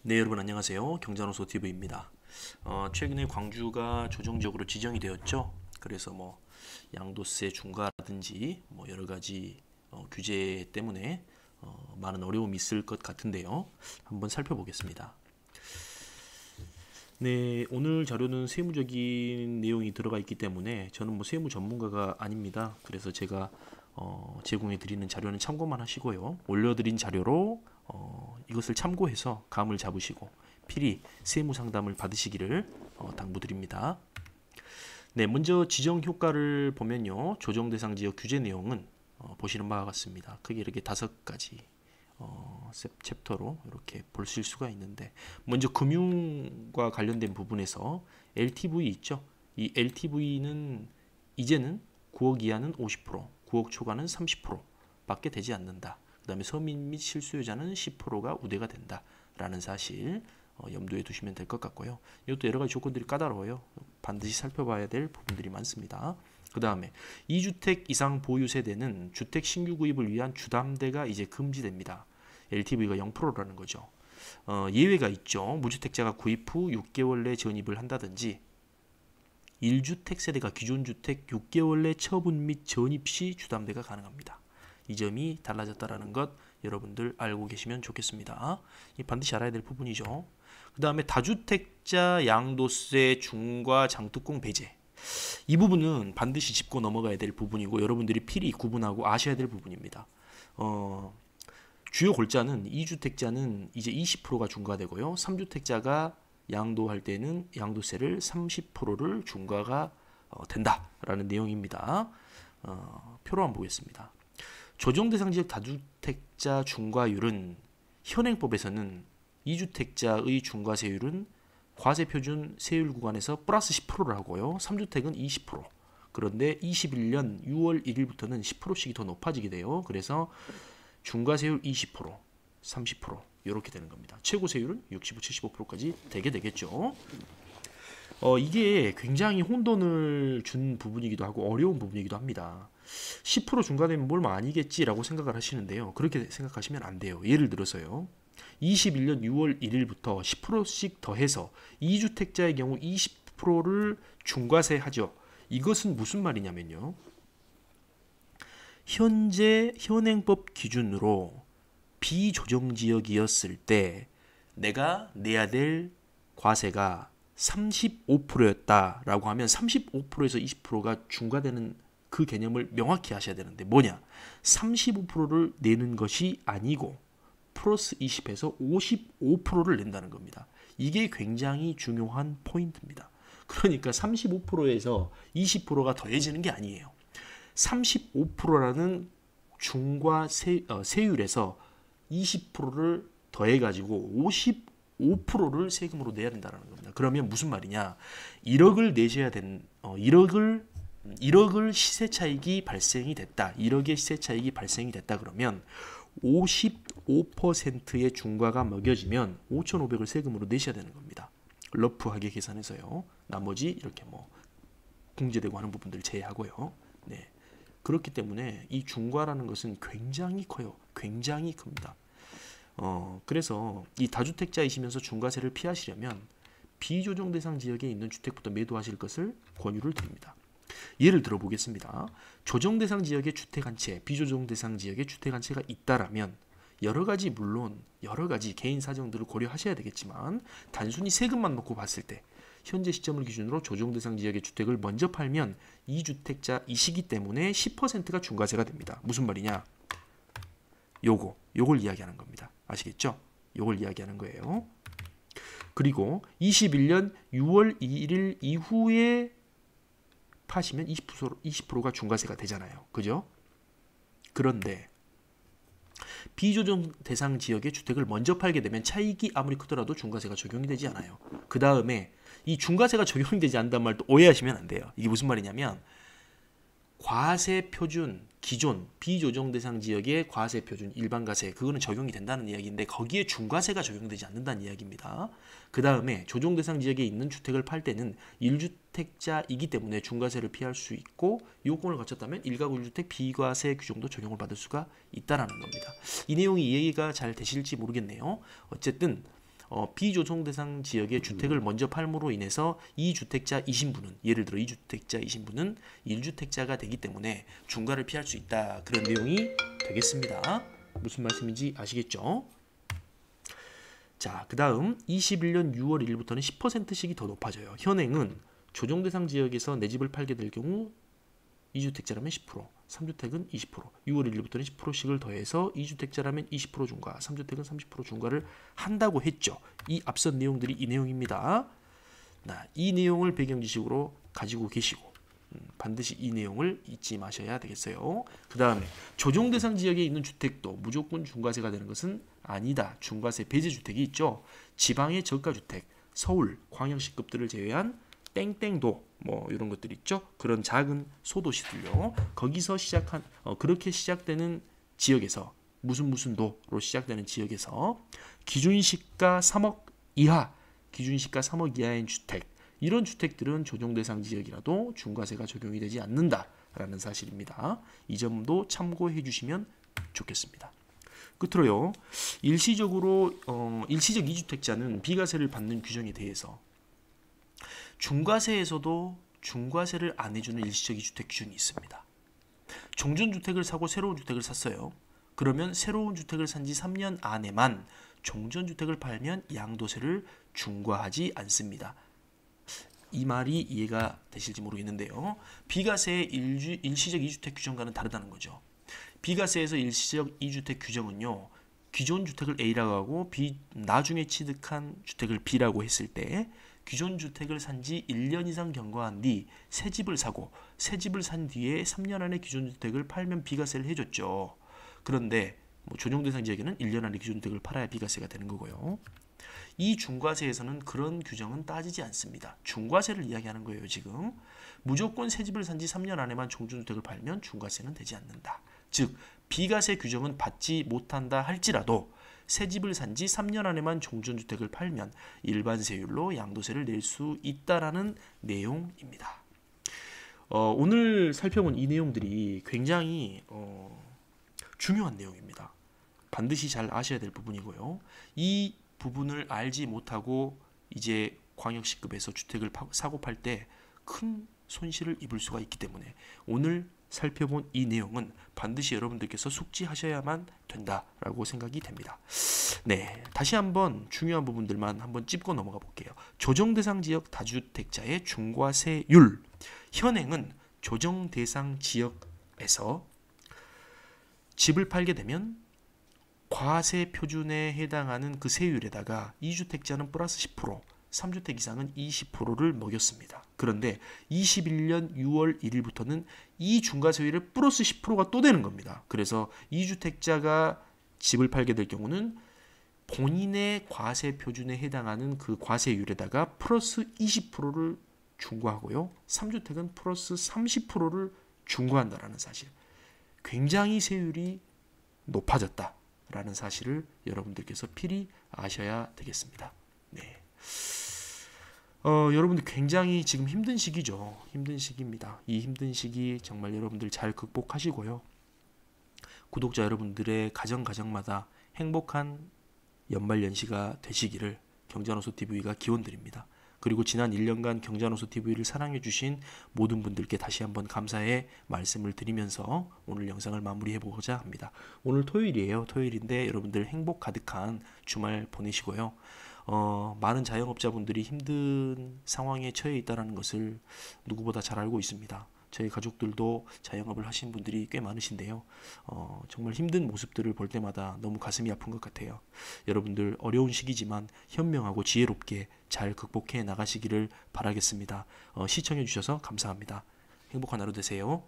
네, 여러분 안녕하세요. 경자노소 TV입니다. 최근에 광주가 조정지역으로 지정이 되었죠. 그래서 뭐 양도세 중과라든지 뭐 여러 가지 규제 때문에 많은 어려움이 있을 것 같은데요. 한번 살펴보겠습니다. 네, 오늘 자료는 세무적인 내용이 들어가 있기 때문에 저는 뭐 세무 전문가가 아닙니다. 그래서 제가 제공해 드리는 자료는 참고만 하시고요. 올려드린 자료로 이것을 참고해서 감을 잡으시고 필히 세무 상담을 받으시기를 당부드립니다. 네, 먼저 지정 효과를 보면요. 조정 대상 지역 규제 내용은 보시는 바와 같습니다. 크게 이렇게 5가지 챕터로 이렇게 보실 수가 있는데, 먼저 금융과 관련된 부분에서 LTV 있죠. 이 LTV는 이제는 9억 이하는 50%, 9억 초과는 30%밖에 되지 않는다. 그 다음에 서민 및 실수요자는 10%가 우대가 된다라는 사실 염두에 두시면 될 것 같고요. 이것도 여러 가지 조건들이 까다로워요. 반드시 살펴봐야 될 부분들이 많습니다. 그 다음에 2주택 이상 보유 세대는 주택 신규 구입을 위한 주담대가 이제 금지됩니다. LTV가 0%라는 거죠. 예외가 있죠. 무주택자가 구입 후 6개월 내 전입을 한다든지 1주택 세대가 기존 주택 6개월 내 처분 및 전입 시 주담대가 가능합니다. 이 점이 달라졌다는 것 여러분들 알고 계시면 좋겠습니다. 반드시 알아야 될 부분이죠. 그 다음에 다주택자 양도세 중과 장특공 배제, 이 부분은 반드시 짚고 넘어가야 될 부분이고 여러분들이 필히 구분하고 아셔야 될 부분입니다. 주요 골자는 2주택자는 이제 20%가 중과되고요. 3주택자가 양도할 때는 양도세를 30%를 중과가 된다라는 내용입니다. 표로 한번 보겠습니다. 조정 대상 지역 다주택자 중과율은 현행법에서는 2주택자의 중과세율은 과세 표준 세율 구간에서 플러스 10%를 하고요. 3주택은 20%. 그런데 21년 6월 1일부터는 10%씩이 더 높아지게 돼요. 그래서 중과세율 20%, 30% 이렇게 되는 겁니다. 최고 세율은 65, 75%까지 되게 되겠죠. 이게 굉장히 혼돈을 준 부분이기도 하고 어려운 부분이기도 합니다. 10% 중과되면 뭘 아니겠지라고 생각을 하시는데요. 그렇게 생각하시면 안 돼요. 예를 들어서요. 21년 6월 1일부터 10%씩 더해서 2주택자의 경우 20%를 중과세 하죠. 이것은 무슨 말이냐면요. 현재 현행법 기준으로 비조정지역이었을 때 내가 내야 될 과세가 35%였다라고 하면 35%에서 20%가 중과되는 그 개념을 명확히 하셔야 되는데, 뭐냐? 35%를 내는 것이 아니고 플러스 20에서 55%를 낸다는 겁니다. 이게 굉장히 중요한 포인트입니다. 그러니까 35%에서 20%가 더해지는 게 아니에요. 35%라는 중과 세율에서 20%를 더해가지고 55%를 세금으로 내야 된다는 겁니다. 그러면 무슨 말이냐? 1억을 내셔야 된 1억을 시세 차익이 발생이 됐다. 1억의 시세 차익이 발생이 됐다 그러면 55%의 중과가 먹여지면 5,500을 세금으로 내셔야 되는 겁니다. 러프하게 계산해서요. 나머지 이렇게 뭐 공제되고 하는 부분들 제외하고요. 네. 그렇기 때문에 이 중과라는 것은 굉장히 커요. 굉장히 큽니다. 그래서 이 다주택자이시면서 중과세를 피하시려면 비조정 대상 지역에 있는 주택부터 매도하실 것을 권유를 드립니다. 예를 들어 보겠습니다. 조정 대상 지역에 주택 한 채, 비조정 대상 지역에 주택 한 채가 있다라면 물론 여러 가지 개인 사정들을 고려하셔야 되겠지만 단순히 세금만 놓고 봤을 때 현재 시점을 기준으로 조정 대상 지역의 주택을 먼저 팔면 2주택자이시기 때문에 10%가 중과세가 됩니다. 무슨 말이냐? 요걸 이야기하는 겁니다. 아시겠죠? 요걸 이야기하는 거예요. 그리고 21년 6월 2일 이후에 파시면 20%가 중과세가 되잖아요. 그죠? 그런데 비조정 대상 지역의 주택을 먼저 팔게 되면 차익이 아무리 크더라도 중과세가 적용이 되지 않아요. 그 다음에 이 중과세가 적용이 되지 않는다는 말도 오해하시면 안 돼요. 이게 무슨 말이냐면 과세 표준 기존 비조정 대상 지역의 과세 표준 일반과세 그거는 적용이 된다는 이야기인데 거기에 중과세가 적용되지 않는다는 이야기입니다. 그 다음에 조정 대상 지역에 있는 주택을 팔 때는 1주택자이기 때문에 중과세를 피할 수 있고 요건을 갖췄다면 1가구 1주택 비과세 규정도 적용을 받을 수가 있다는 겁니다. 이 내용이 이해가 잘 되실지 모르겠네요. 어쨌든 비조정 대상 지역에 주택을 먼저 팔므로 인해서 2주택자이신 분은, 예를 들어 2주택자이신 분은 1주택자가 되기 때문에 중과를 피할 수 있다. 그런 내용이 되겠습니다. 무슨 말씀인지 아시겠죠? 자, 그 다음 21년 6월 1일부터는 10%씩이 더 높아져요. 현행은 조정 대상 지역에서 내 집을 팔게 될 경우 2주택자라면 10%, 3주택은 20%, 6월 1일부터는 10%씩을 더해서 2주택자라면 20% 중과, 3주택은 30% 중과를 한다고 했죠. 이 앞선 내용들이 이 내용입니다. 이 내용을 배경지식으로 가지고 계시고 반드시 이 내용을 잊지 마셔야 되겠어요. 그 다음에 조정 대상 지역에 있는 주택도 무조건 중과세가 되는 것은 아니다. 중과세 배제주택이 있죠. 지방의 저가주택, 서울, 광역시급들을 제외한 땡땡도 뭐 이런 것들 있죠. 그런 작은 소도시들요. 거기서 시작한 그렇게 시작되는 지역에서 무슨 도로 시작되는 지역에서 기준시가 3억 이하, 기준시가 3억 이하인 주택, 이런 주택들은 조정 대상 지역이라도 중과세가 적용이 되지 않는다라는 사실입니다. 이 점도 참고해 주시면 좋겠습니다. 끝으로요. 일시적 2주택자는 비과세를 받는 규정에 대해서 중과세에서도 중과세를 안 해주는 일시적 2주택 기준이 있습니다. 종전주택을 사고 새로운 주택을 샀어요. 그러면 새로운 주택을 산 지 3년 안에만 종전주택을 팔면 양도세를 중과하지 않습니다. 이 말이 이해가 되실지 모르겠는데요. 비과세의 일시적 2주택 규정과는 다르다는 거죠. 비과세에서 일시적 2주택 규정은요. 기존 주택을 A라고 하고 나중에 취득한 주택을 B라고 했을 때 기존 주택을 산 지 1년 이상 경과한 뒤 새 집을 사고 새 집을 산 뒤에 3년 안에 기존 주택을 팔면 비과세를 해줬죠. 그런데 조정 대상 지역에는 1년 안에 기존 주택을 팔아야 비과세가 되는 거고요. 이 중과세에서는 그런 규정은 따지지 않습니다. 중과세를 이야기하는 거예요. 지금 무조건 새 집을 산 지 3년 안에만 종전주택을 팔면 중과세는 되지 않는다. 즉 비과세 규정은 받지 못한다 할지라도 새 집을 산 지 3년 안에만 종전주택을 팔면 일반 세율로 양도세를 낼 수 있다라는 내용입니다. 오늘 살펴본 이 내용들이 굉장히 중요한 내용입니다. 반드시 잘 아셔야 될 부분이고요. 이 부분을 알지 못하고 이제 광역시급에서 주택을 사고 팔 때 큰 손실을 입을 수가 있기 때문에 오늘 살펴본 이 내용은 반드시 여러분들께서 숙지하셔야만 된다라고 생각이 됩니다. 네, 다시 한번 중요한 부분들만 한번 짚고 넘어가 볼게요. 조정 대상 지역 다주택자의 중과세율. 현행은 조정 대상 지역에서 집을 팔게 되면 과세 표준에 해당하는 그 세율에다가 2주택자는 플러스 10%, 3주택 이상은 20%를 먹였습니다. 그런데 21년 6월 1일부터는 이 중과세율에 플러스 10%가 또 되는 겁니다. 그래서 2주택자가 집을 팔게 될 경우는 본인의 과세 표준에 해당하는 그 과세율에다가 플러스 20%를 중과하고요. 3주택은 플러스 30%를 중과한다라는 사실. 굉장히 세율이 높아졌다라는 사실을 여러분들께서 필히 아셔야 되겠습니다. 네. 여러분들 굉장히 지금 힘든 시기죠. 힘든 시기입니다. 이 힘든 시기 정말 여러분들 잘 극복하시고요. 구독자 여러분들의 가정마다 행복한 연말연시가 되시기를 경자노소TV가 기원드립니다. 그리고 지난 1년간 경자노소TV를 사랑해주신 모든 분들께 다시 한번 감사의 말씀을 드리면서 오늘 영상을 마무리해보고자 합니다. 오늘 토요일이에요. 토요일인데 여러분들 행복 가득한 주말 보내시고요. 많은 자영업자분들이 힘든 상황에 처해 있다는 것을 누구보다 잘 알고 있습니다. 저희 가족들도 자영업을 하신 분들이 꽤 많으신데요. 정말 힘든 모습들을 볼 때마다 너무 가슴이 아픈 것 같아요. 여러분들 어려운 시기지만 현명하고 지혜롭게 잘 극복해 나가시기를 바라겠습니다. 시청해 주셔서 감사합니다. 행복한 하루 되세요.